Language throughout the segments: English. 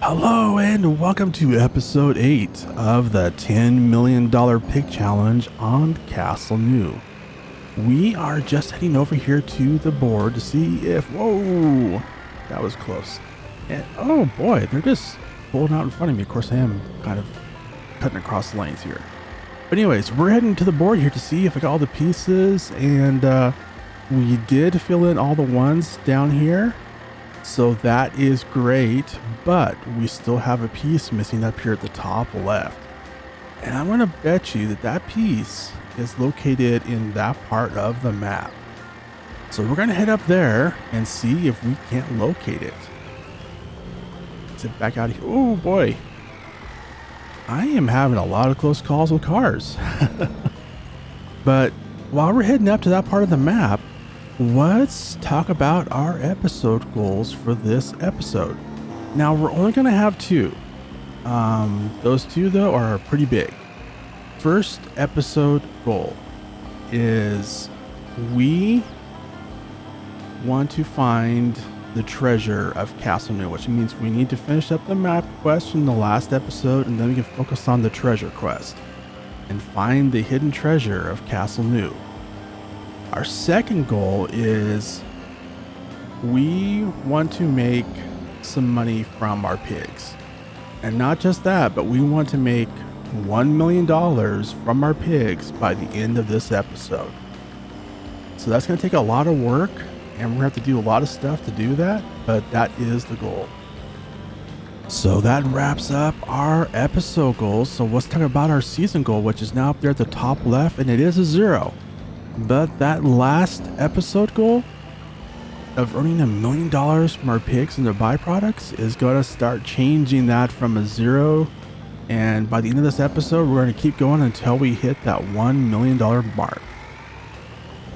Hello and welcome to episode 8 of the $10 million Pig Challenge on Castelnaud. We are just heading over here to the board to see if, whoa, that was close. And oh boy, they're just pulling out in front of me. Of course, I am kind of cutting across the lanes here. But anyways, we're heading to the board here to see if I got all the pieces, and we did fill in all the ones down here. So that is great, but we still have a piece missing up here at the top left. And I'm going to bet you that that piece is located in that part of the map. So we're going to head up there and see if we can't locate it. Sit back out of here. Oh boy. I am having a lot of close calls with cars. But while we're heading up to that part of the map, let's talk about our episode goals for this episode. Now we're only going to have two. Those two though are pretty big. First episode goal is we want to find the treasure of Castelnaud, which means we need to finish up the map quest from the last episode, and then we can focus on the treasure quest and find the hidden treasure of Castelnaud. Our second goal is we want to make some money from our pigs. And not just that, but we want to make $1 million from our pigs by the end of this episode. So that's going to take a lot of work, and we're going to have to do a lot of stuff to do that, but that is the goal. So that wraps up our episode goals. So let's talk about our season goal, which is now up there at the top left, and it is a 0. But that last episode goal of earning $1 million from our pigs and their byproducts is going to start changing that from a 0. And by the end of this episode, we're going to keep going until we hit that $1 million mark.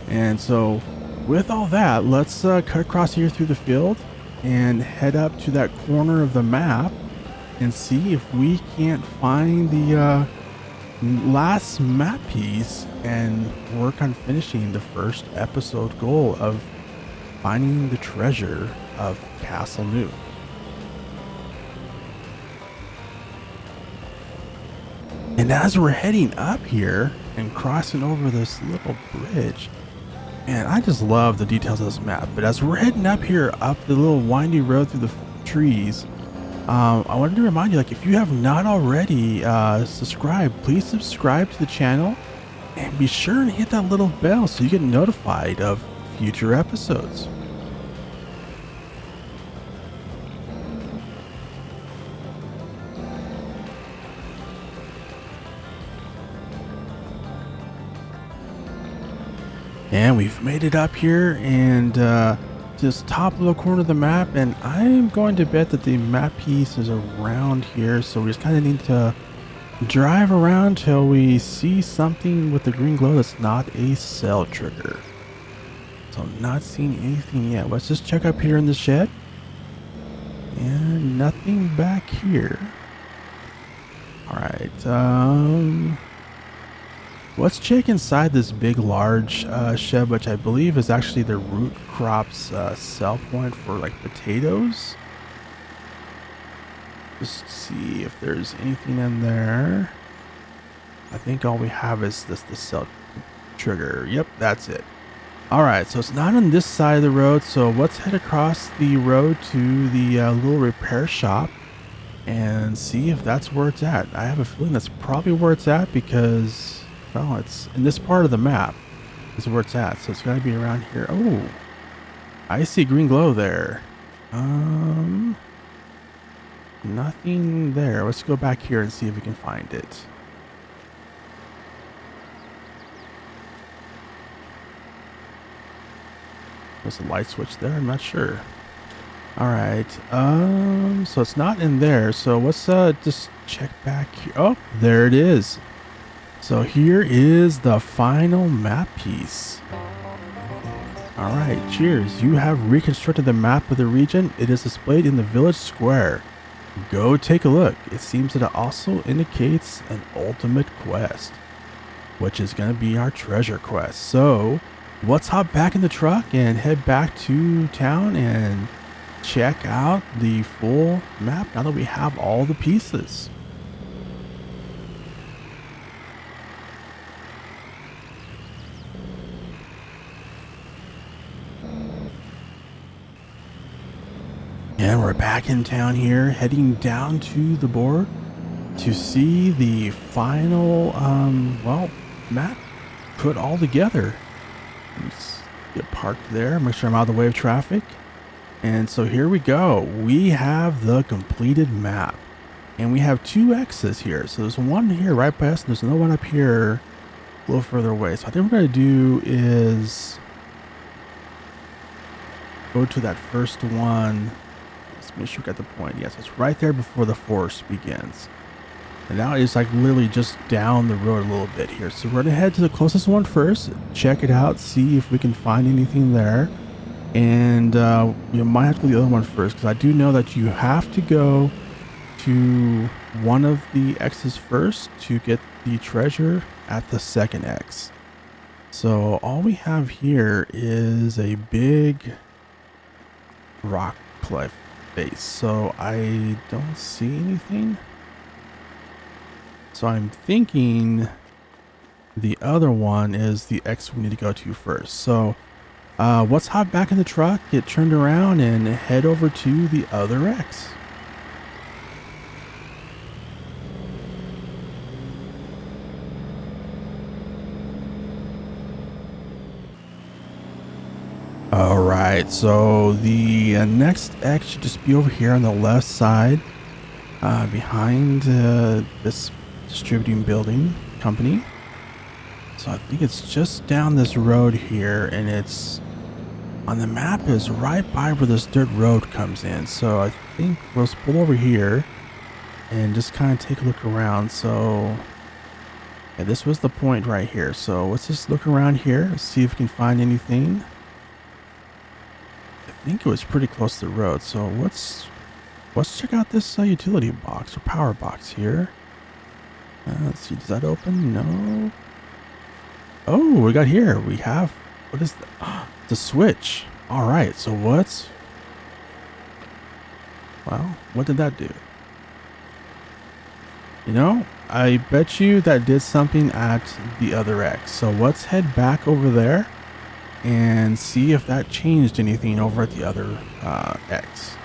And so with all that, let's cut across here through the field and head up to that corner of the map and see if we can't find the last map piece and work on finishing the first episode goal of finding the treasure of Castelnaud. And as we're heading up here and crossing over this little bridge, man, I just love the details of this map. But as we're heading up here, up the little windy road through the trees, I wanted to remind you, like, if you have not already subscribed, please subscribe to the channel and be sure to hit that little bell so you get notified of future episodes. And we've made it up here and just top little corner of the map, and I'm going to bet that the map piece is around here, so we just kind of need to drive around till we see something with the green glow that's not a cell trigger. So I'm not seeing anything yet. Let's just check up here in the shed, and nothing back here. All right, let's check inside this big large shed, which I believe is actually the root crops sell point for like potatoes. Just see if there's anything in there. I think all we have is the cell trigger. Yep, that's it. All right, so it's not on this side of the road, so let's head across the road to the little repair shop and see if that's where it's at. I have a feeling that's probably where it's at because, well, it's in this part of the map is where it's at, so it's got to be around here. Oh, I see green glow there. Nothing there. Let's go back here and see if we can find it. There's a light switch there, I'm not sure. All right, so it's not in there, so let's just check back here. Oh, there it is. So here is the final map piece. All right, cheers. You have reconstructed the map of the region. It is displayed in the village square. Go take a look. It seems that it also indicates an ultimate quest, which is going to be our treasure quest. So let's hop back in the truck and head back to town and check out the full map now that we have all the pieces. And we're back in town here, heading down to the board to see the final, well, map put all together. Let's get parked there, make sure I'm out of the way of traffic. And so here we go. We have the completed map. And we have 2 X's here. So there's one here right by us, and there's another one up here a little further away. So I think what we're going to do is go to that first one. Make sure we got the point. Yes, it's right there before the forest begins. And now it's like literally just down the road a little bit here. So we're gonna head to the closest one first, check it out, see if we can find anything there. And you might have to go to the other one first, because I do know that you have to go to one of the X's first to get the treasure at the second X. So all we have here is a big rock cliff. So I don't see anything. So I'm thinking the other one is the X we need to go to first. So let's hop back in the truck, get turned around, and head over to the other X. All right, so the next X should just be over here on the left side, behind this distributing building company. So I think it's just down this road here, and it's on the map is right by where this dirt road comes in. So I think let's pull over here and just kind of take a look around. So yeah, this was the point right here. So let's just look around here, see if we can find anything. I think it was pretty close to the road, so let's check out this utility box or power box here. Let's see, does that open? No. Oh, we got here. We have, what is that? The switch. All right, so well, what did that do? You know, I bet you that did something at the other X. So let's head back over there and see if that changed anything over at the other X.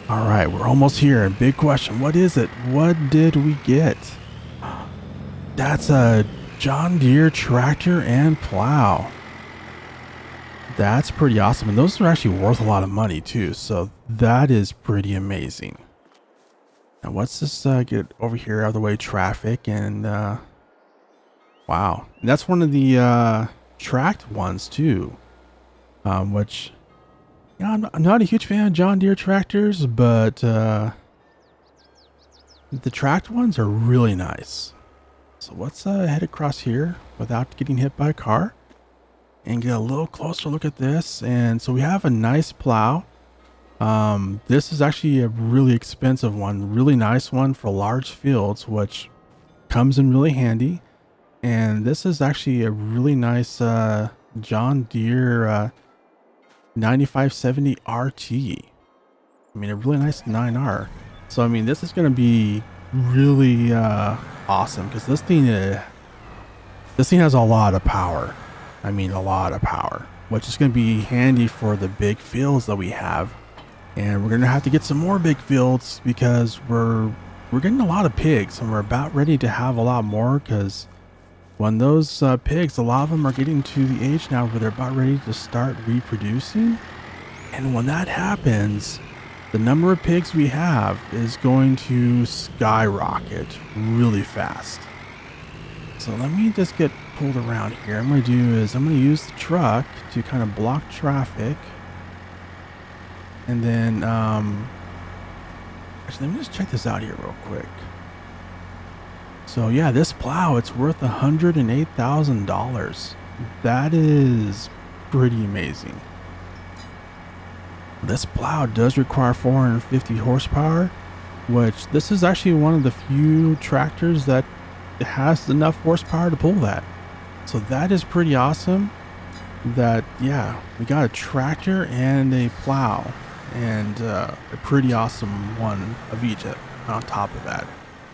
All right, we're almost here. Big question. What is it? What did we get? That's a John Deere tractor and plow. That's pretty awesome. And those are actually worth a lot of money too. So that is pretty amazing. Now let's just get over here out of the way of traffic and wow. And that's one of the tracked ones too. Which, you know, I'm not a huge fan of John Deere tractors, but the tracked ones are really nice. So let's head across here without getting hit by a car and get a little closer look at this. And so we have a nice plow. This is actually a really expensive one, really nice one for large fields, which comes in really handy. And this is actually a really nice John Deere 9570 RT. I mean, a really nice 9R. So I mean, this is going to be really awesome, because this thing has a lot of power. I mean, a lot of power, which is going to be handy for the big fields that we have. And we're going to have to get some more big fields, because we're getting a lot of pigs, and we're about ready to have a lot more, because when those pigs, a lot of them are getting to the age now where they're about ready to start reproducing. And when that happens, the number of pigs we have is going to skyrocket really fast. So let me just get pulled around here. What I'm going to do is I'm going to use the truck to kind of block traffic. And then, actually, let me just check this out here real quick. So yeah, this plow, it's worth $108,000. That is pretty amazing. This plow does require 450 horsepower, which this is actually one of the few tractors that has enough horsepower to pull that. So that is pretty awesome. that, yeah, we got a tractor and a plow, and a pretty awesome one of each on top of that.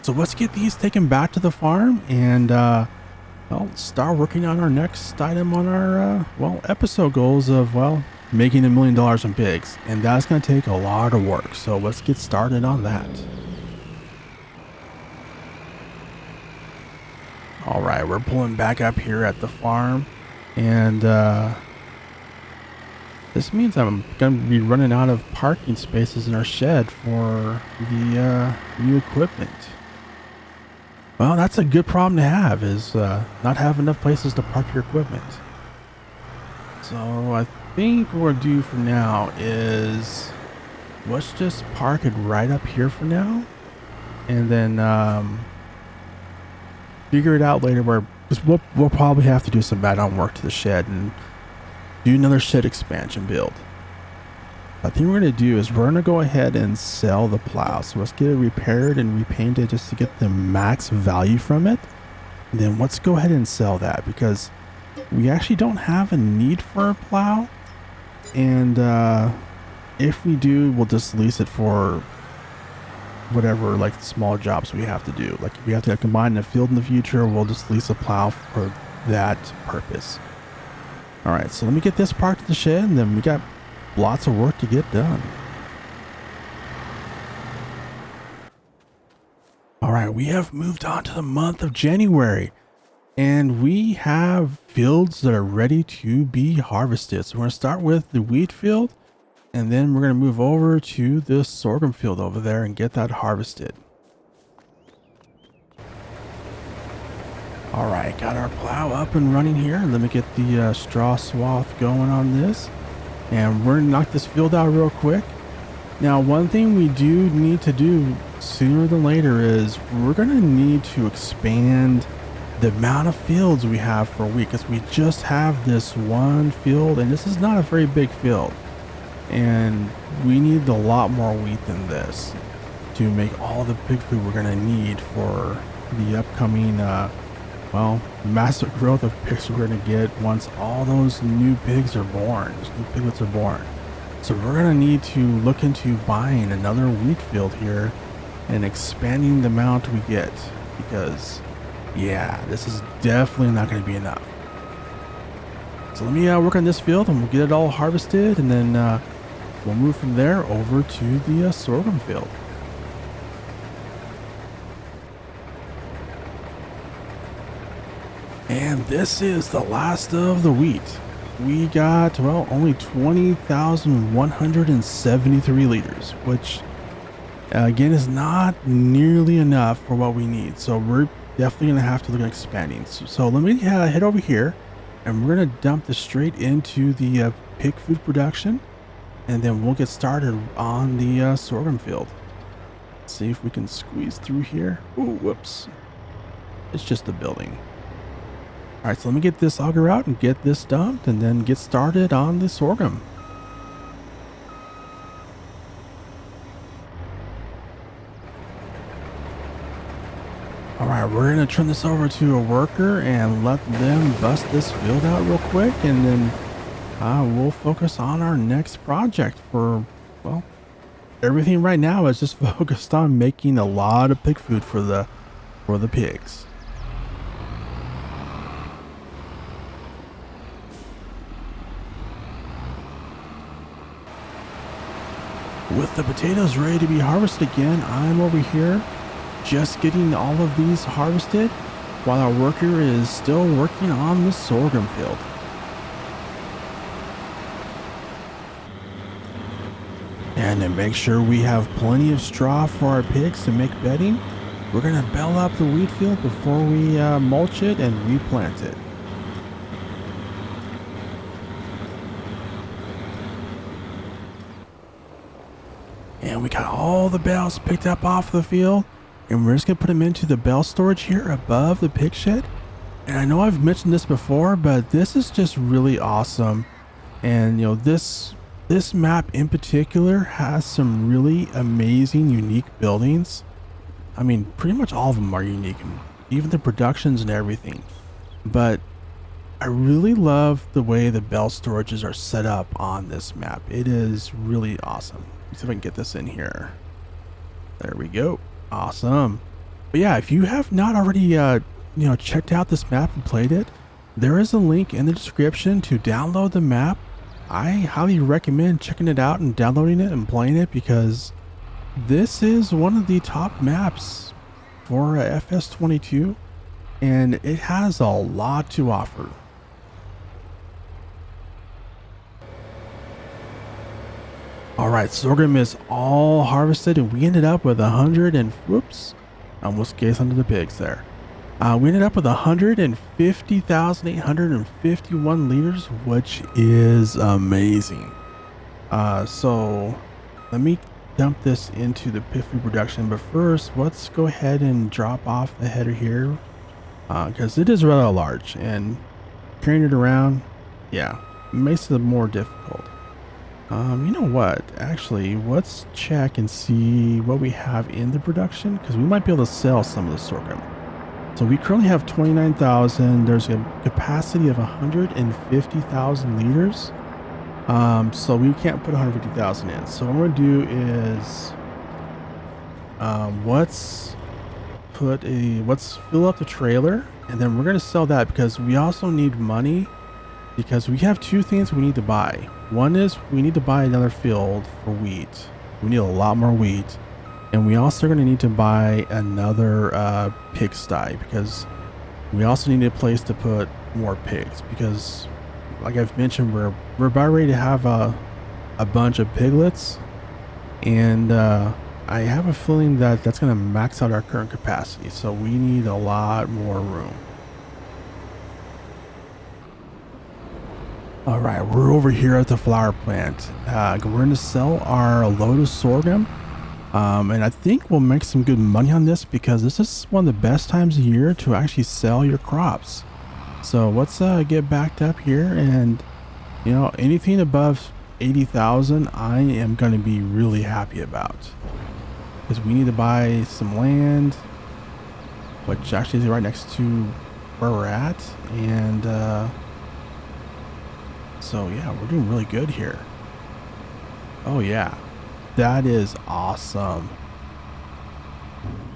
So let's get these taken back to the farm and well, start working on our next item on our well, episode goals of, well, making $1 million on pigs, and that's going to take a lot of work. So let's get started on that. All right, we're pulling back up here at the farm, and this means I'm going to be running out of parking spaces in our shed for the new equipment. Well, that's a good problem to have, is not have enough places to park your equipment. So I think what we'll do for now is let's just park it right up here for now, and then figure it out later, because we'll probably have to do some add-on work to the shed and do another shed expansion build. I think we're going to do is we're going to go ahead and sell the plow. So let's get it repaired and repainted just to get the max value from it. And then let's go ahead and sell that, because we actually don't have a need for a plow. And if we do, we'll just lease it for whatever, like, small jobs we have to do. Like if we have to combine a field in the future, we'll just lease a plow for that purpose. All right, so let me get this parked in the shed, and then we got lots of work to get done. All right, we have moved on to the month of January, and we have fields that are ready to be harvested. So we're going to start with the wheat field, and then we're going to move over to the sorghum field over there and get that harvested. All right, got our plow up and running here. Let me get the straw swath going on this, and we're going to knock this field out real quick. Now, one thing we do need to do sooner than later is we're going to need to expand the amount of fields we have for wheat, because we just have this one field, and this is not a very big field. And we need a lot more wheat than this to make all the pig food we're going to need for the upcoming, well, massive growth of pigs we're going to get once all those new pigs are born, those new piglets are born. So we're going to need to look into buying another wheat field here and expanding the amount we get, because, yeah, this is definitely not going to be enough. So let me work on this field, and we'll get it all harvested, and then we'll move from there over to the sorghum field. And this is the last of the wheat. We got, well, only 20,173 liters, which again is not nearly enough for what we need. So we're definitely going to have to look at expanding. So let me head over here, and we're going to dump this straight into the pig food production, and then we'll get started on the sorghum field. Let's see if we can squeeze through here. Ooh, whoops. It's just a building. All right, so let me get this auger out and get this dumped, and then get started on the sorghum. All right, we're going to turn this over to a worker and let them bust this field out real quick, and then we'll focus on our next project. For, well, everything right now is just focused on making a lot of pig food for the pigs. With the potatoes ready to be harvested again, I'm over here just getting all of these harvested while our worker is still working on the sorghum field. And to make sure we have plenty of straw for our pigs to make bedding, we're going to bale up the wheat field before we mulch it and replant it. And we got all the bales picked up off the field, and we're just going to put them into the bale storage here above the pig shed. And I know I've mentioned this before, but this is just really awesome. And you know, this map in particular has some really amazing, unique buildings. I mean, pretty much all of them are unique, and even the productions and everything. But I I really love the way the bell storages are set up on this map. It is really awesome. Let's see if I can get this in here. There we go. Awesome. But yeah, if you have not already, checked out this map and played it, there is a link in the description to download the map. I highly recommend checking it out and downloading it and playing it, because this is one of the top maps for FS22, and it has a lot to offer. All right, sorghum is all harvested, and we ended up with 100 and whoops, I almost gazed under the pigs there. We ended up with 150,851 liters, which is amazing. So let me dump this into the pig food production, but first let's go ahead and drop off the header here, because it is rather large, and carrying it around, yeah, makes it more difficult. You know what? Actually, let's check and see what we have in the production, because we might be able to sell some of the sorghum. So we currently have 29,000. There's a capacity of 150,000 liters. So we can't put 150,000 in. So what I'm going to do is, let's fill up the trailer, and then we're going to sell that, because we also need money, because we have two things we need to buy. One is we need to buy another field for wheat. We need a lot more wheat. And we also are going to need to buy another pigsty, because we also need a place to put more pigs, because like I've mentioned, we're about ready to have a bunch of piglets, and I have a feeling that that's going to max out our current capacity, so we need a lot more room. All right, we're over here at the flower plant. We're going to sell our load of sorghum, and I think we'll make some good money on this, because this is one of the best times of year to actually sell your crops. So let's get backed up here, and anything above 80,000 I am going to be really happy about, because we need to buy some land, which actually is right next to where we're at, and so yeah, we're doing really good here. Oh yeah, that is awesome.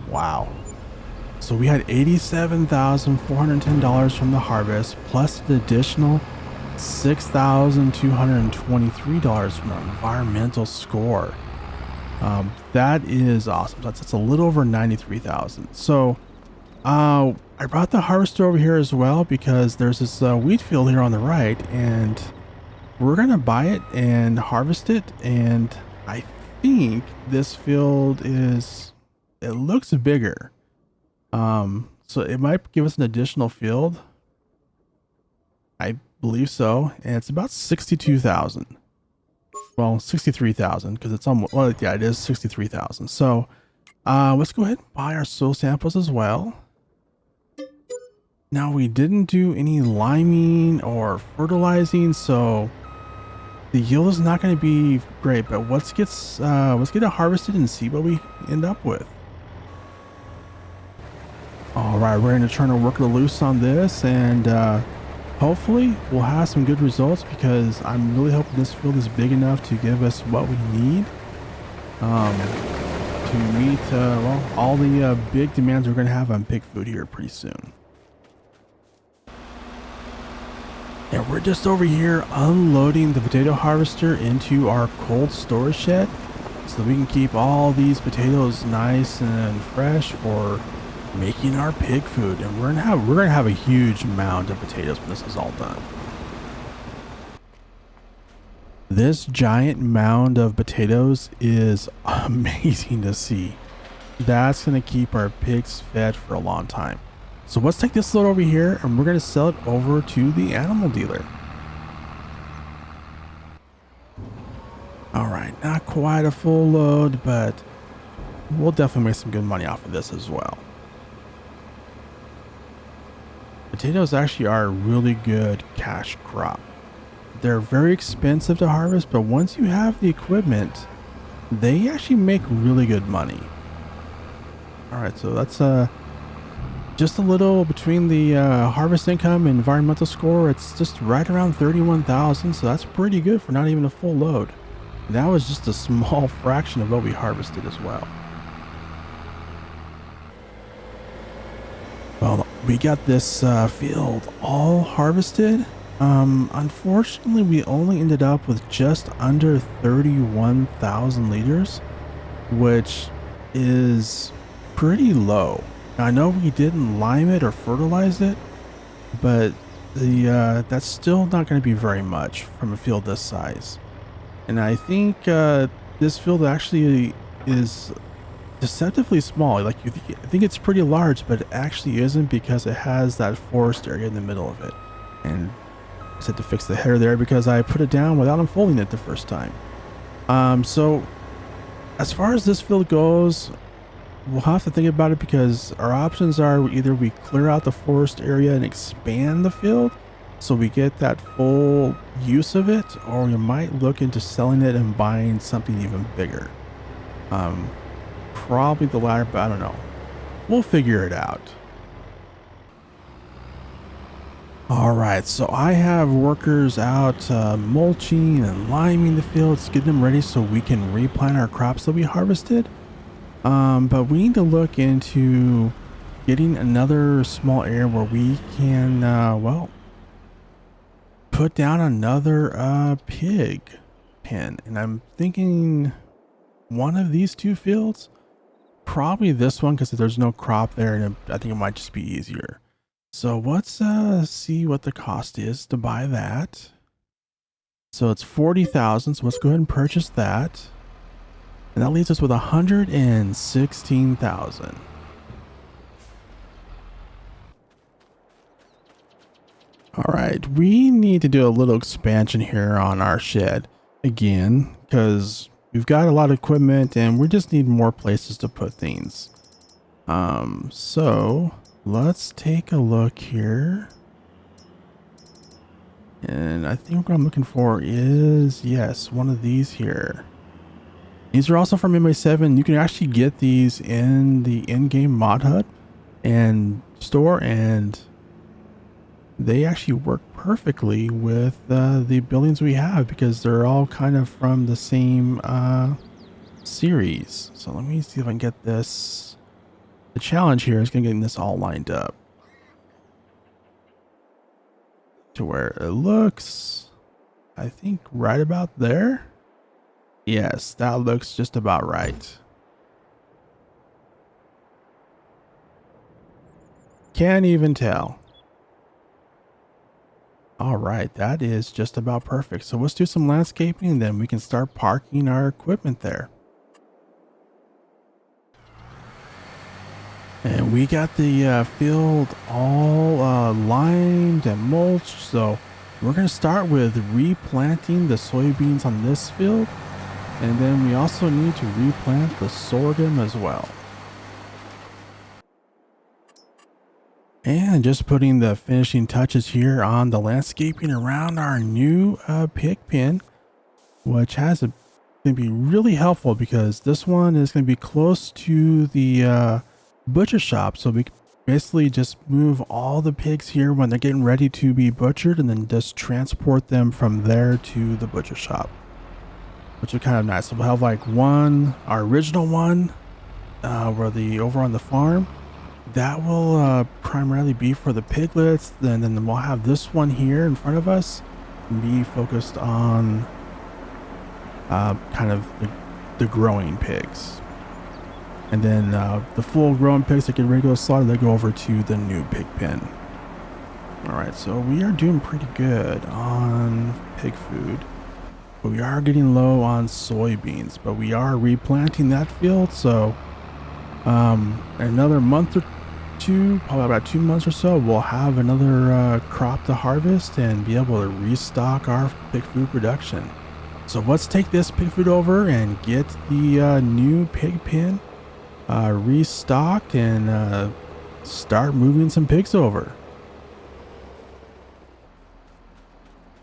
Wow. So we had $87,410 from the harvest, plus the additional $6,223 from the environmental score. That is awesome. That's a little over 93,000. So I brought the harvester over here as well, because there's this wheat field here on the right, and we're gonna buy it and harvest it. And I think this field it looks bigger. So it might give us an additional field. I believe so. And it's about 62,000. Well, 63,000, because it's almost, well, yeah, it is 63,000. So, let's go ahead and buy our soil samples as well. Now, we didn't do any liming or fertilizing, so the yield is not going to be great, but let's get it harvested and see what we end up with. All right, we're going to turn our worker loose on this, and hopefully we'll have some good results, because I'm really hoping this field is big enough to give us what we need to meet well, all the big demands we're going to have on pig food here pretty soon. And we're just over here unloading the potato harvester into our cold storage shed, so that we can keep all these potatoes nice and fresh for making our pig food. And we're gonna have a huge mound of potatoes when this is all done. This giant mound of potatoes is amazing to see. That's gonna keep our pigs fed for a long time. So let's take this load over here, and we're going to sell it over to the animal dealer. All right, not quite a full load, but we'll definitely make some good money off of this as well. Potatoes actually are a really good cash crop. They're very expensive to harvest, but once you have the equipment, they actually make really good money. All right, so let's just a little between the harvest income and environmental score. It's just right around 31,000, so that's pretty good for not even a full load. That was just a small fraction of what we harvested as well. Well, we got this field all harvested. Unfortunately, we only ended up with just under 31,000 liters, which is pretty low. Now, I know we didn't lime it or fertilize it, but that's still not going to be very much from a field this size. And I think this field actually is deceptively small. Like I think it's pretty large, but it actually isn't, because it has that forest area in the middle of it. And I just had to fix the header there because I put it down without unfolding it the first time. So as far as this field goes, we'll have to think about it, because our options are either we clear out the forest area and expand the field so we get that full use of it, or we might look into selling it and buying something even bigger. Probably the latter, but I don't know. We'll figure it out. All right, so I have workers out mulching and liming the fields, getting them ready so we can replant our crops that we harvested. But we need to look into getting another small area where we can, well, put down another pig pen. And I'm thinking one of these two fields. Probably this one, because there's no crop there, and I think it might just be easier. So let's see what the cost is to buy that. So it's 40,000. So let's go ahead and purchase that, and that leaves us with 116,000. All right, we need to do a little expansion here on our shed again, because we've got a lot of equipment and we just need more places to put things. So let's take a look here. And I think what I'm looking for is, yes, one of these here. These are also from MA7. You can actually get these in the in-game mod hut and store, and they actually work perfectly with the buildings we have, because they're all kind of from the same series. So let me see if I can get this. The challenge here is getting this all lined up to where it looks, I think, right about there. Yes, that looks just about right. Can't even tell. All right, that is just about perfect. So let's do some landscaping, and then we can start parking our equipment there. And we got the field all limed and mulched. So we're going to start with replanting the soybeans on this field. And then we also need to replant the sorghum as well. And just putting the finishing touches here on the landscaping around our new pig pen, which has going to be really helpful, because this one is going to be close to the butcher shop. So we can basically just move all the pigs here when they're getting ready to be butchered, and then just transport them from there to the butcher shop, which is kind of nice. So we'll have like one, our original one, where over on the farm, that will primarily be for the piglets. Then we'll have this one here in front of us be focused on kind of the growing pigs. And then the full grown pigs that get ready to go slaughter, they go over to the new pig pen. All right, so we are doing pretty good on pig food, but we are getting low on soybeans. But we are replanting that field, so another month or two, probably about 2 months or so, we'll have another crop to harvest and be able to restock our pig food production. So let's take this pig food over and get the new pig pen restocked and start moving some pigs over.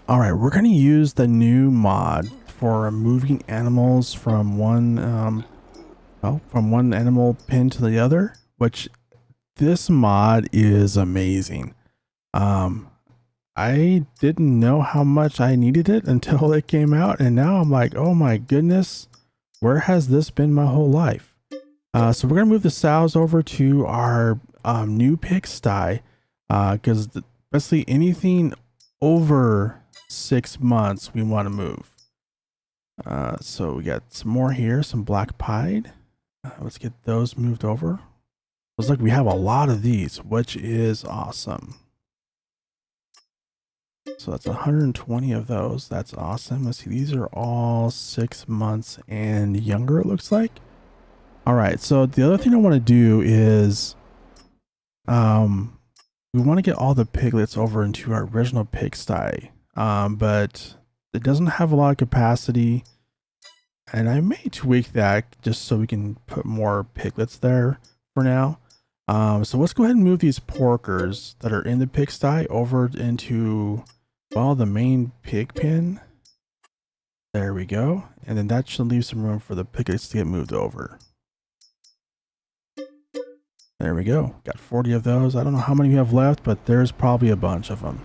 All right, we're going to use the new mod for moving animals from one animal pen to the other, which this mod is amazing. I didn't know how much I needed it until it came out, and now I'm like, oh my goodness, where has this been my whole life? So we're gonna move the sows over to our new pigsty, because basically anything over 6 months we want to move. So we got some more here, some black pied. Let's get those moved over. Looks like we have a lot of these, which is awesome. So that's 120 of those. That's awesome. Let's see, these are all 6 months and younger, it looks like. All right, so the other thing I want to do is we want to get all the piglets over into our original pigsty, but it doesn't have a lot of capacity, and I may tweak that just so we can put more piglets there for now. So let's go ahead and move these porkers that are in the pigsty over into, well, the main pig pen. There we go. And then that should leave some room for the piglets to get moved over. There we go. Got 40 of those. I don't know how many we have left, but there's probably a bunch of them.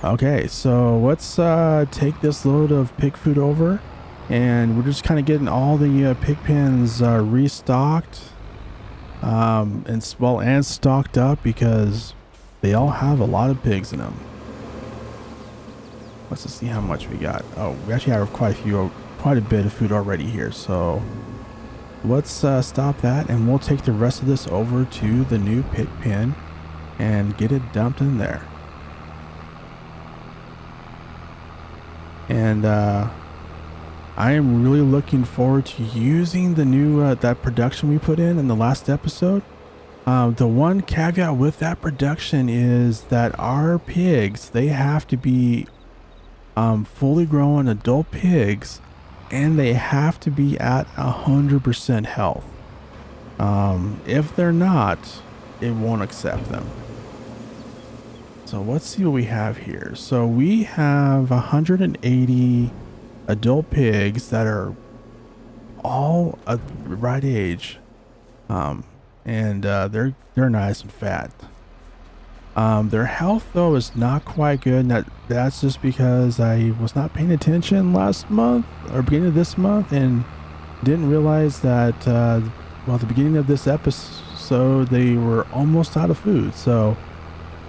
Okay, so let's take this load of pig food over, and we're just kind of getting all the pig pens restocked, and stocked up, because they all have a lot of pigs in them. Let's just see how much we got. Oh, we actually have quite a bit of food already here, so let's stop that, and we'll take the rest of this over to the new pig pen and get it dumped in there. And I am really looking forward to using the new that production we put in the last episode. The one caveat with that production is that our pigs, they have to be fully grown adult pigs, and they have to be at 100% health. If they're not, it won't accept them. So let's see what we have here. So we have 180 adult pigs that are all at the right age, and they're nice and fat. Their health though is not quite good, and that's just because I was not paying attention last month or beginning of this month, and didn't realize that well, at the beginning of this episode they were almost out of food. So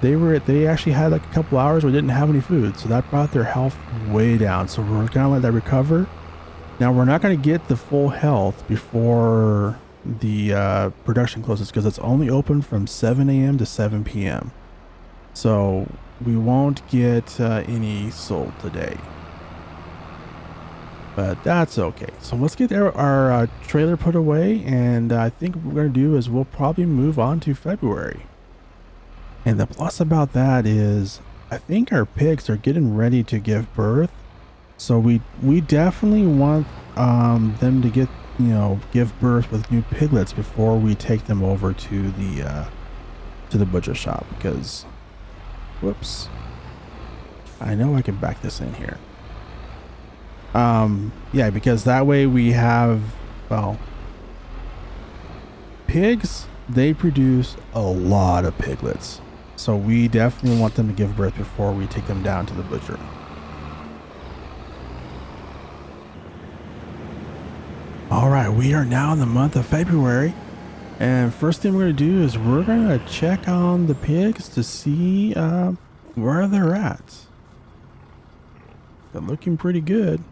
they actually had like a couple hours where they didn't have any food, so that brought their health way down. So we're gonna let that recover. Now we're not gonna get the full health before the production closes, because it's only open from 7 a.m. to 7 p.m. So we won't get any sold today, but that's okay. So let's get our trailer put away, and I think what we're gonna do is we'll probably move on to February. And the plus about that is I think our pigs are getting ready to give birth, so we definitely want them to get, give birth with new piglets before we take them over to the butcher shop, because whoops, I know I can back this in here. Yeah, because that way we have, well, pigs, they produce a lot of piglets, so we definitely want them to give birth before we take them down to the butcher. All right, we are now in the month of February, and first thing we're going to do is we're going to check on the pigs to see where they're at. They're looking pretty good.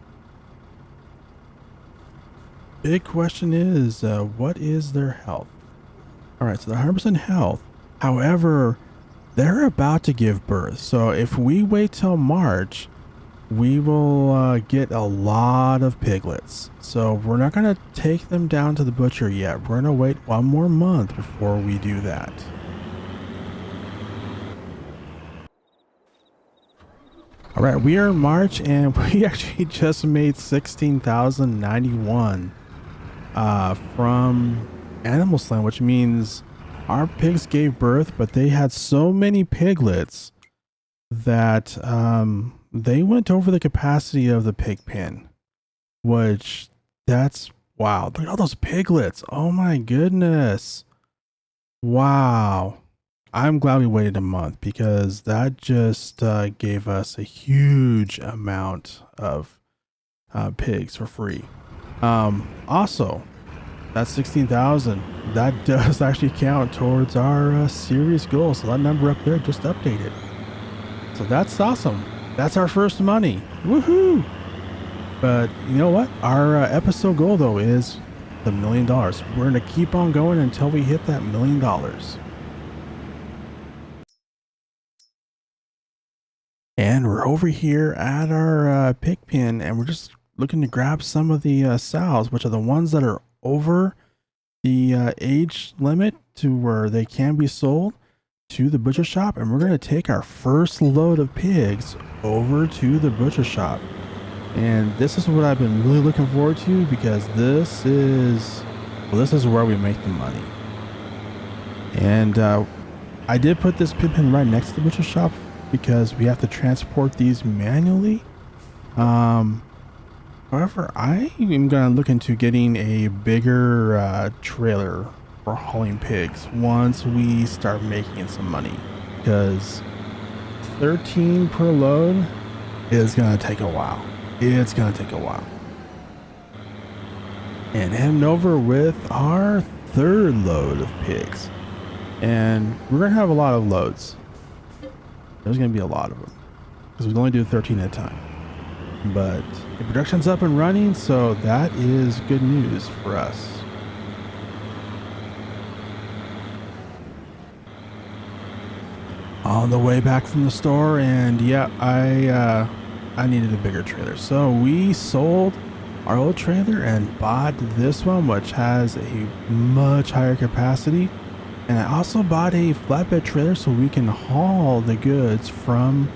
Big question is, what is their health? All right, so they're 100% health. However, they're about to give birth, so if we wait till March, we will get a lot of piglets. So we're not going to take them down to the butcher yet. We're going to wait one more month before we do that. All right, we are in March, and we actually just made 16,091 from Animal Slam, which means our pigs gave birth, but they had so many piglets that they went over the capacity of the pig pen, which that's wow. Look at all those piglets. Oh my goodness. Wow. I'm glad we waited a month because that just gave us a huge amount of pigs for free. Also, that's 16,000. That does actually count towards our series goal. So that number up there just updated. So that's awesome. That's our first money. Woohoo! But you know what? Our episode goal though is the $1 million. We're going to keep on going until we hit that $1 million. And we're over here at our pig pen, and we're just looking to grab some of the sows, which are the ones that are over the age limit to where they can be sold to the butcher shop. And we're going to take our first load of pigs over to the butcher shop. And this is what I've been really looking forward to, because this is where we make the money. And I did put this pig pen right next to the butcher shop because we have to transport these manually. However, I am going to look into getting a bigger trailer for hauling pigs once we start making some money, because 13 per load is going to take a while. It's going to take a while. And heading over with our third load of pigs. And we're going to have a lot of loads. There's going to be a lot of them because we only do 13 at a time. But the production's up and running, so that is good news for us. On the way back from the store, and yeah, I needed a bigger trailer, so we sold our old trailer and bought this one, which has a much higher capacity. And I also bought a flatbed trailer so we can haul the goods from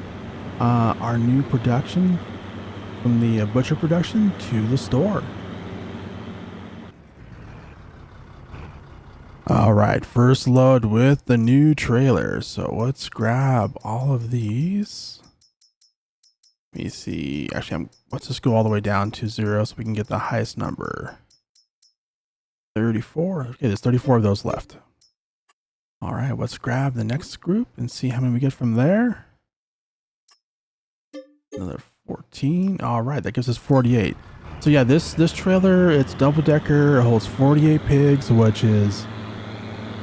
our new production, from the butcher production, to the store. All right, first load with the new trailer. So let's grab all of these. Let me see. Actually, let's just go all the way down to 0 so we can get the highest number. 34. Okay, there's 34 of those left. All right, let's grab the next group and see how many we get from there. Another 14. All right, that gives us 48. So yeah, this trailer, it's double decker. It holds 48 pigs, which is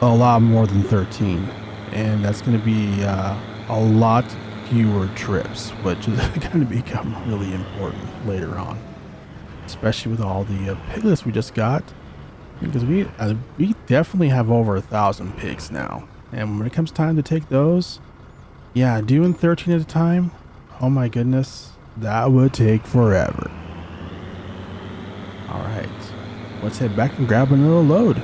a lot more than 13. And that's going to be a lot fewer trips, which is going to become really important later on, especially with all the piglets we just got. Because we definitely have over 1,000 pigs now, and when it comes time to take those, yeah, doing 13 at a time, oh my goodness, that would take forever. All right, let's head back and grab another load.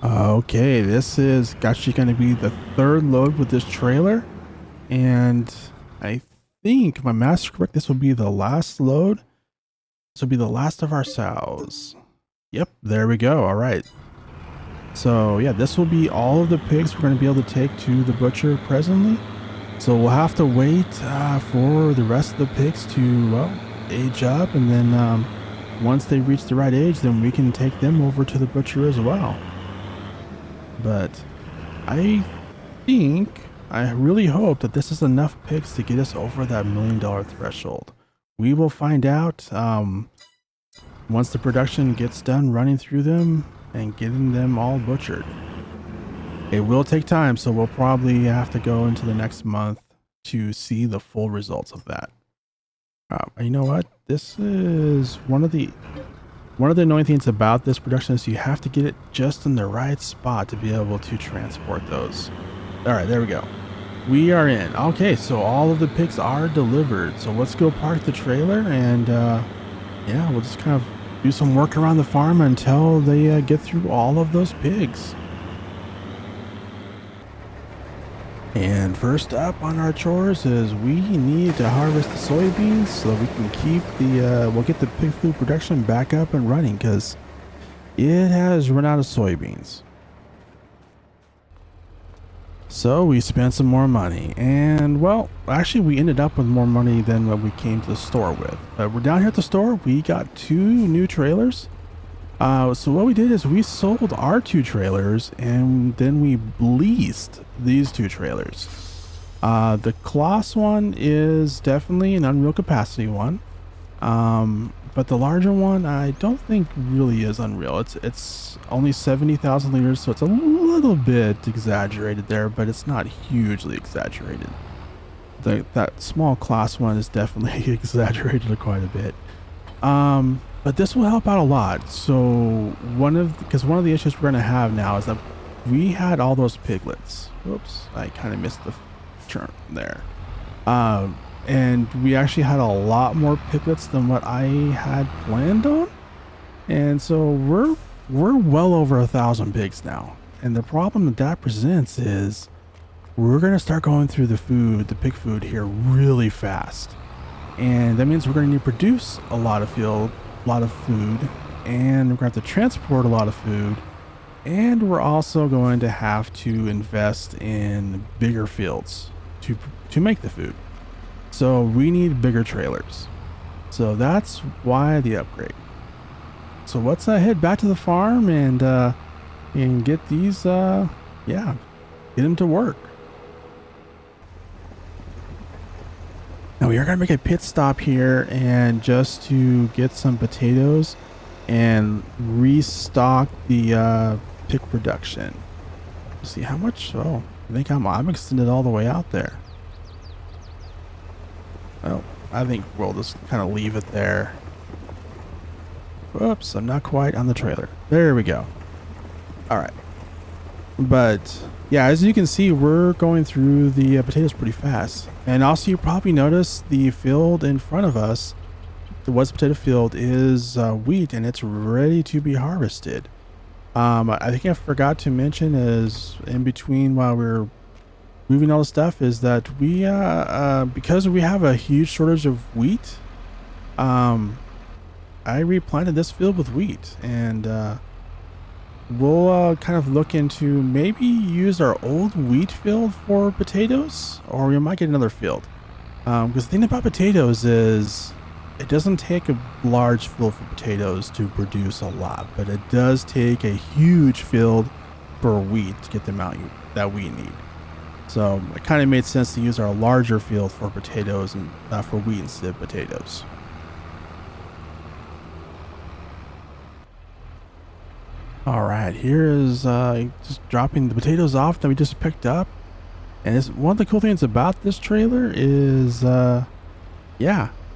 Okay, this is actually going to be the third load with this trailer, and I think if my math's correct, this will be the last load. This will be the last of our sows. Yep, there we go. All right. So yeah, this will be all of the pigs we're going to be able to take to the butcher presently. So we'll have to wait for the rest of the pigs to, well, age up. And then once they reach the right age, then we can take them over to the butcher as well. But I really hope that this is enough pigs to get us over that $1 million threshold. We will find out once the production gets done running through them and getting them all butchered. It will take time, so we'll probably have to go into the next month to see the full results of that. You know what? This is one of the annoying things about this production is you have to get it just in the right spot to be able to transport those. All right, there we go. We are in. Okay, so all of the pigs are delivered. So let's go park the trailer and yeah, we'll just kind of do some work around the farm until they get through all of those pigs. And first up on our chores is we need to harvest the soybeans so we can keep we'll get the pig food production back up and running, because it has run out of soybeans. So we spent some more money, and well, actually we ended up with more money than what we came to the store with. We're down here at the store. We got 2 new trailers, So what we did is we sold our 2 trailers and then we leased these 2 trailers. The Kloss one is definitely an unreal capacity one. But the larger one I don't think really is unreal. It's only 70,000 liters, so it's a little bit exaggerated there, but it's not hugely exaggerated. That small Kloss one is definitely exaggerated quite a bit. But this will help out a lot. So one of the issues we're gonna have now is that we had all those piglets. Oops, I kind of missed the turn there. And we actually had a lot more piglets than what I had planned on, and so we're well over 1,000 pigs now. And the problem that presents is we're gonna start going through the pig food here really fast, and that means we're gonna need to produce a lot of food, and we're gonna have to transport a lot of food, and we're also going to have to invest in bigger fields to make the food. So we need bigger trailers. So that's why the upgrade. So let's head back to the farm and get these get them to work. Now we are gonna make a pit stop here and just to get some potatoes and restock the pig production. Let's see how much. Oh, I think I'm extended all the way out there. Well, I think we'll just kind of leave it there. Whoops, I'm not quite on the trailer. There we go. All right. But yeah, as you can see, we're going through the potatoes pretty fast. And also you probably noticed the field in front of us, the West potato field, is wheat and it's ready to be harvested. I think I forgot to mention is in between while we're moving all the stuff is that we because we have a huge shortage of wheat, I replanted this field with wheat, and we'll kind of look into maybe use our old wheat field for potatoes, or we might get another field, because the thing about potatoes is it doesn't take a large field for potatoes to produce a lot, but it does take a huge field for wheat to get the amount that we need. So it kind of made sense to use our larger field for potatoes and for wheat instead of potatoes. All right, here is just dropping the potatoes off that we just picked up. And one of the cool things about this trailer is,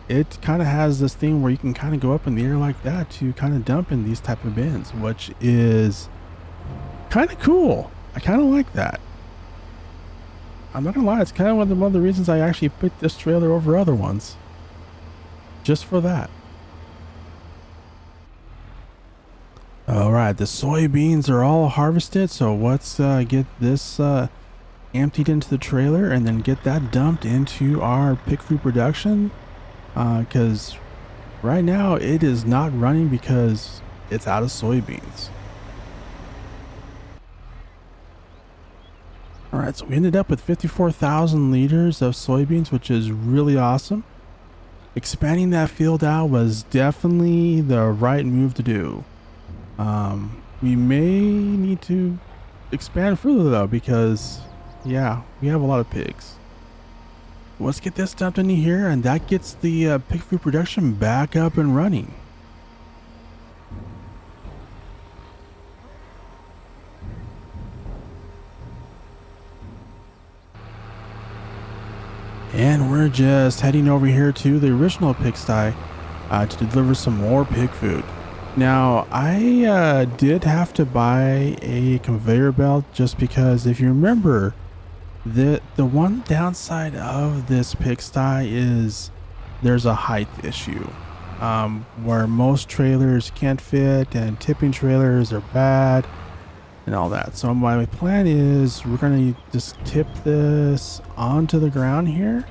it kind of has this thing where you can kind of go up in the air like that to kind of dump in these type of bins, which is kind of cool. I kind of like that. I'm not gonna lie, it's kind of one of the reasons I actually picked this trailer over other ones. Just for that. Alright, the soybeans are all harvested, so let's get this emptied into the trailer and then get that dumped into our pig food production. Because right now it is not running because it's out of soybeans. Alright, so we ended up with 54,000 liters of soybeans, which is really awesome. Expanding that field out was definitely the right move to do. We may need to expand further though, because yeah, we have a lot of pigs. Let's get this dumped in here, and that gets the pig food production back up and running. And we're just heading over here to the original pigsty to deliver some more pig food. Now, I did have to buy a conveyor belt just because, if you remember, the one downside of this pigsty is there's a height issue, where most trailers can't fit and tipping trailers are bad and all that. So my plan is we're going to just tip this onto the ground here,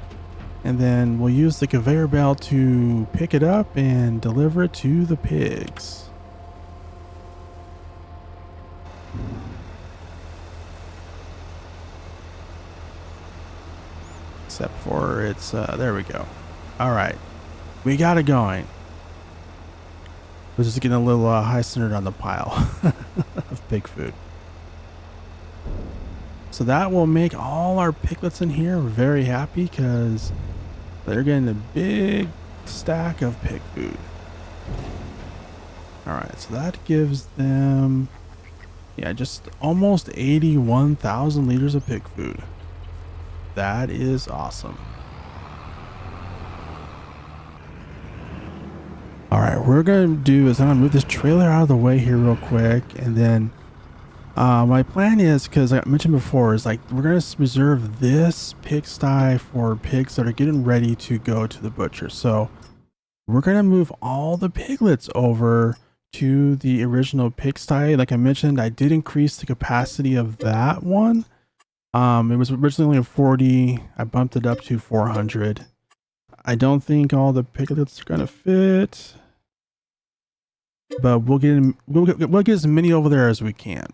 and then we'll use the conveyor belt to pick it up and deliver it to the pigs. Except for it's, there we go. All right, we got it going. We're just getting a little high centered on the pile of pig food. So that will make all our piglets in here very happy because they're getting a big stack of pig food. All right, so that gives them, yeah, just almost 81,000 liters of pig food. That is awesome. All right, what we're gonna do is I'm gonna move this trailer out of the way here real quick, and then my plan is, because I mentioned before, is like we're gonna reserve this pigsty for pigs that are getting ready to go to the butcher. So we're gonna move all the piglets over to the original pigsty. Like I mentioned, I did increase the capacity of that one. It was originally only 40. I bumped it up to 400. I don't think all the piglets are gonna fit, but we'll get as many over there as we can.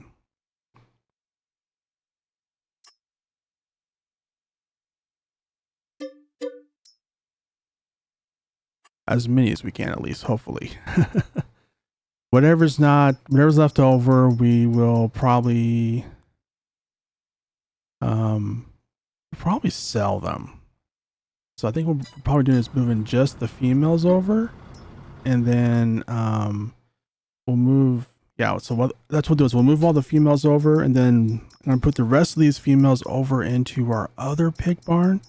As many as we can, at least, hopefully. Whatever's left over, we will probably sell them. So I think what we're probably doing is moving just the females over, and then we'll move. Yeah, so that's what we'll do is we'll move all the females over, and then I'm gonna put the rest of these females over into our other pig barn,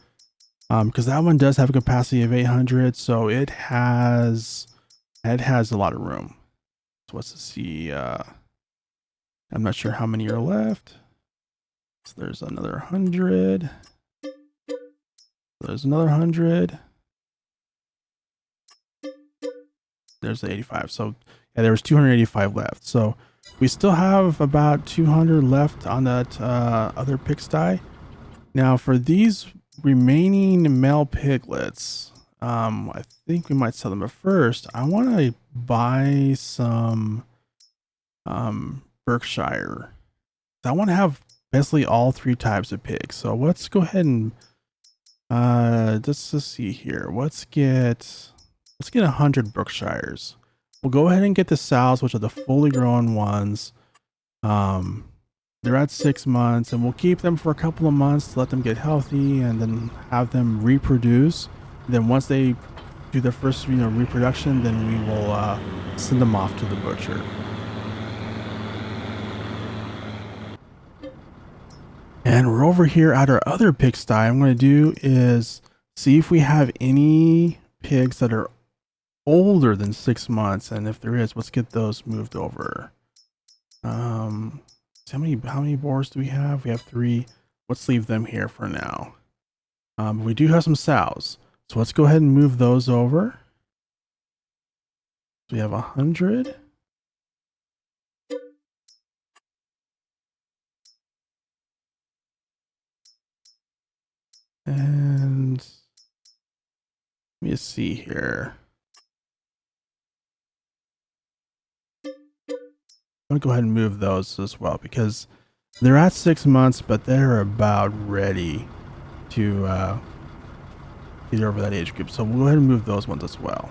because that one does have a capacity of 800, so it has a lot of room. So let's see. I'm not sure how many are left. So there's another 100. There's another 100. There's the 85. So yeah, there was 285 left. So we still have about 200 left on that other pigsty. Now for these remaining male piglets, I think we might sell them, but first I want to buy some Berkshire. I want to have basically all three types of pigs. So let's go ahead and let's see here. Let's get 100 Berkshires. We'll go ahead and get the sows, which are the fully grown ones. They're at 6 months, and we'll keep them for a couple of months to let them get healthy, and then have them reproduce. And then once they do their first, reproduction, then we will send them off to the butcher. And we're over here at our other pigsty. I'm going to do is see if we have any pigs that are older than 6 months, and if there is, let's get those moved over. How many boars do we have? We have 3. Let's leave them here for now. We do have some sows, so let's go ahead and move those over. So we have 100. And let me see here. I'm gonna go ahead and move those as well because they're at 6 months, but they're about ready to get over that age group. So we'll go ahead and move those ones as well.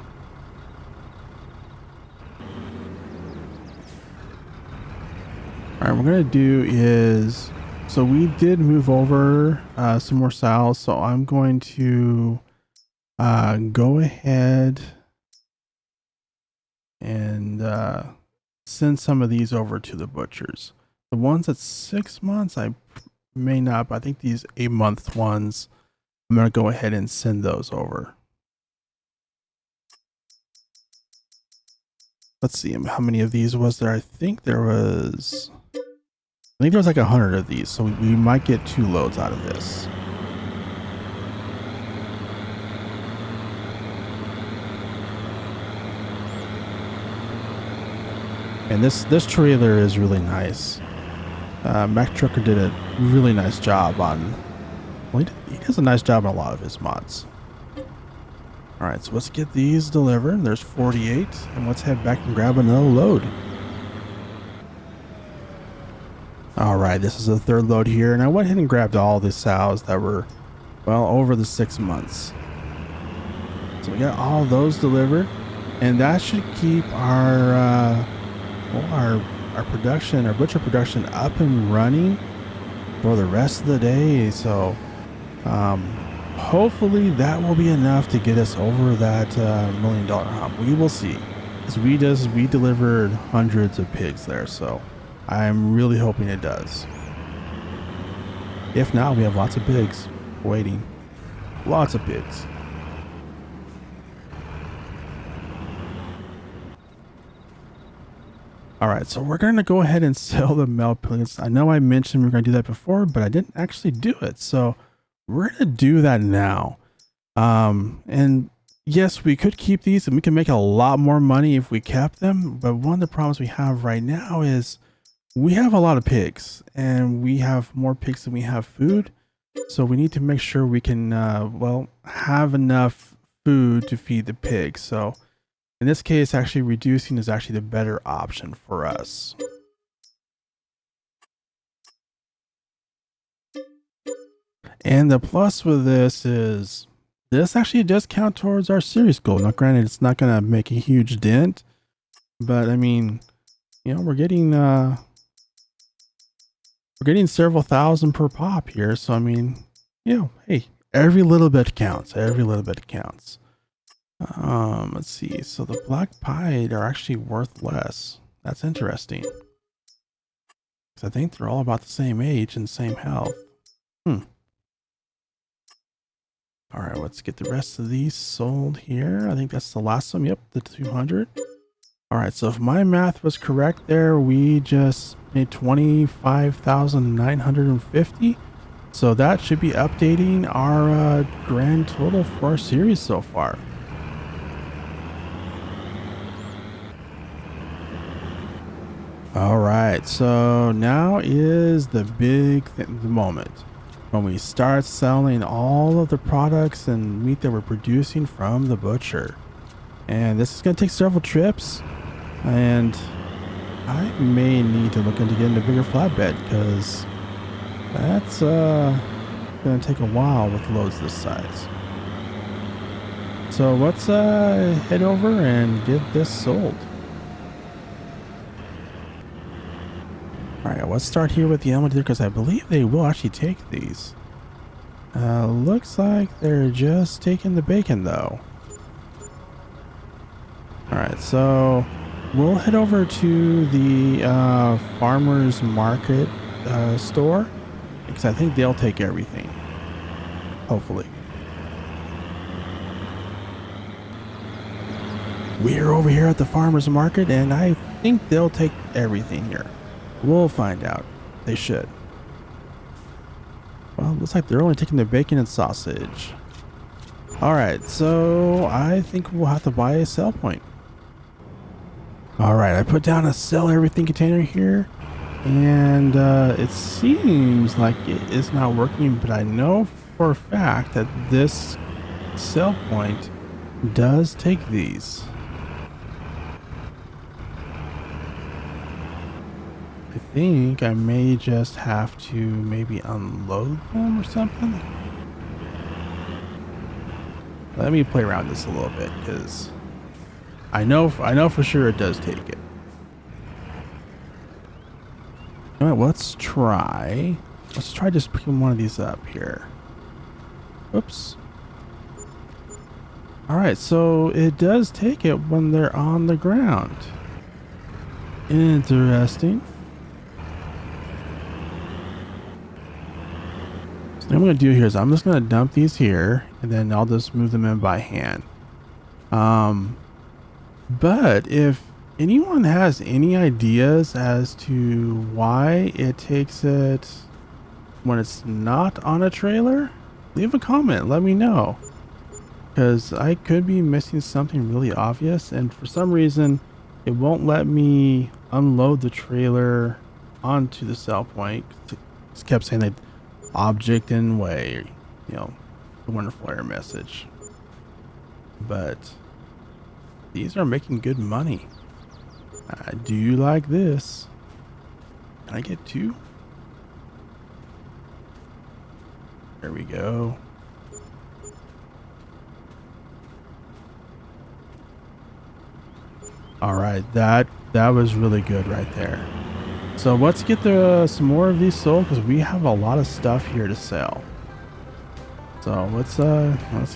All right, what we're gonna do is, so we did move over some more sows, so I'm going to go ahead and send some of these over to the butchers. The ones at 6 months, I may not, but I think these 8-month ones, I'm going to go ahead and send those over. Let's see how many of these was there. I think there was like 100 of these, so we might get 2 loads out of this. And this trailer is really nice. Mac Trucker did a really nice job on, well, he does a nice job on a lot of his mods. All right, so let's get these delivered. There's 48, and let's head back and grab another load. All right, this is the 3rd load here, and I went ahead and grabbed all the sows that were, well, over the 6 months. So we got all those delivered. and that should keep well, our production, our butcher production, up and running for the rest of the day. So hopefully that will be enough to get us over that $1 million hump. We will see. Because we delivered hundreds of pigs there, so I'm really hoping it does. If not, we have lots of pigs waiting. Lots of pigs. All right, so we're going to go ahead and sell the male piglets. I know I mentioned we were going to do that before, but I didn't actually do it. So we're going to do that now. And yes, we could keep these and we can make a lot more money if we kept them. But one of the problems we have right now is we have a lot of pigs and we have more pigs than we have food. So we need to make sure we can, well, have enough food to feed the pigs. So in this case, actually reducing is actually the better option for us. And the plus with this is this actually does count towards our series goal. Now, granted, it's not going to make a huge dent, but I mean, you know, we're getting several thousand per pop here. So, I mean, you know, hey, every little bit counts. Every little bit counts. Let's see. So the black pied are actually worth less. That's interesting. Because I think they're all about the same age and same health. All right, let's get the rest of these sold here. I think that's the last one. Yep, the 200. All right, so if my math was correct there, we just made 25,950. So that should be updating our grand total for our series so far. All right, so now is the big moment when we start selling all of the products and meat that we're producing from the butcher. And this is going to take several trips, and I may need to look into getting a bigger flatbed because that's going to take a while with loads this size. So let's head over and get this sold. All right, let's start here with the animal dealer because I believe they will actually take these. Looks like they're just taking the bacon though. All right, so we'll head over to the farmer's market store because I think they'll take everything. Hopefully. We're over here at the farmer's market and I think they'll take everything here. We'll find out. They should. Well, looks like they're only taking the bacon and sausage. All right, so I think we'll have to buy a sell point. All right, I put down a sell everything container here, and it seems like it is not working, but I know for a fact that this sell point does take these. I think I may just have to maybe unload them or something. Let me play around this a little bit because I know for sure it does take it. All right, let's try just picking one of these up here. Oops. All right, so it does take it when they're on the ground. Interesting. What I'm going to do here is I'm just going to dump these here and then I'll just move them in by hand. But if anyone has any ideas as to why it takes it when it's not on a trailer, leave a comment. Let me know. Because I could be missing something really obvious and for some reason it won't let me unload the trailer onto the sell point. It kept saying that object in way, you know, the wonderful error message. But these are making good money. I do like this. Can I get two? There we go. All right, that was really good right there. So let's get some more of these sold because we have a lot of stuff here to sell. So let's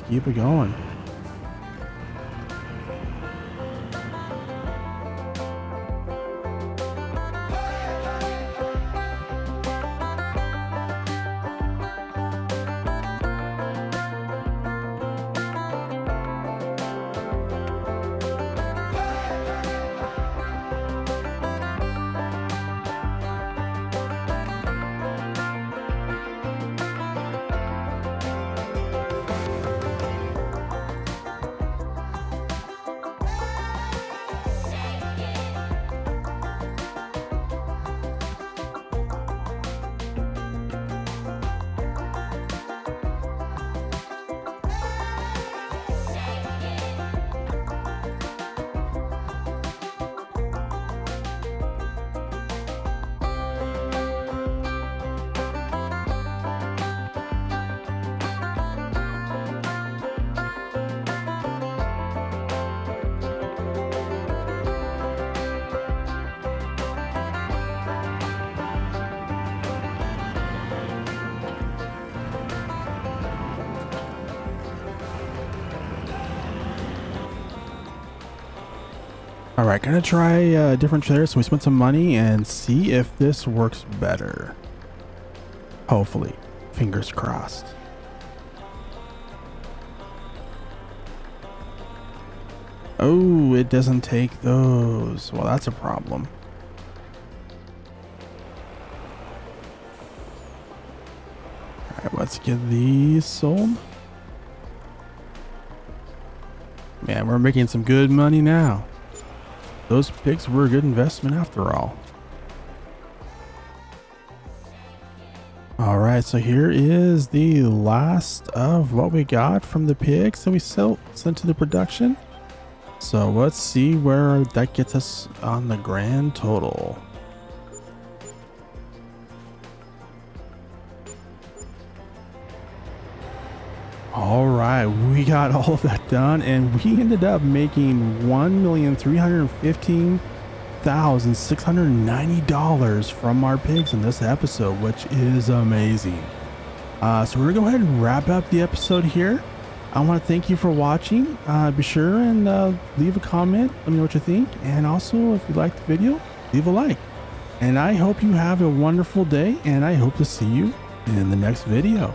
keep it going. All right, gonna try a different trailer. So we spent some money and see if this works better. Hopefully, fingers crossed. Oh, it doesn't take those. Well, that's a problem. All right, let's get these sold. Man, we're making some good money now. Those pigs were a good investment after all. All right, so here is the last of what we got from the pigs that we sent to the production. So let's see where that gets us on the grand total. All right, we got all of that done and we ended up making $1,315,690 from our pigs in this episode, which is amazing. So we're gonna go ahead and wrap up the episode here. I want to thank you for watching. Be sure and leave a comment. Let me know what you think. And also, if you liked the video, leave a like. And I hope you have a wonderful day, and I hope to see you in the next video.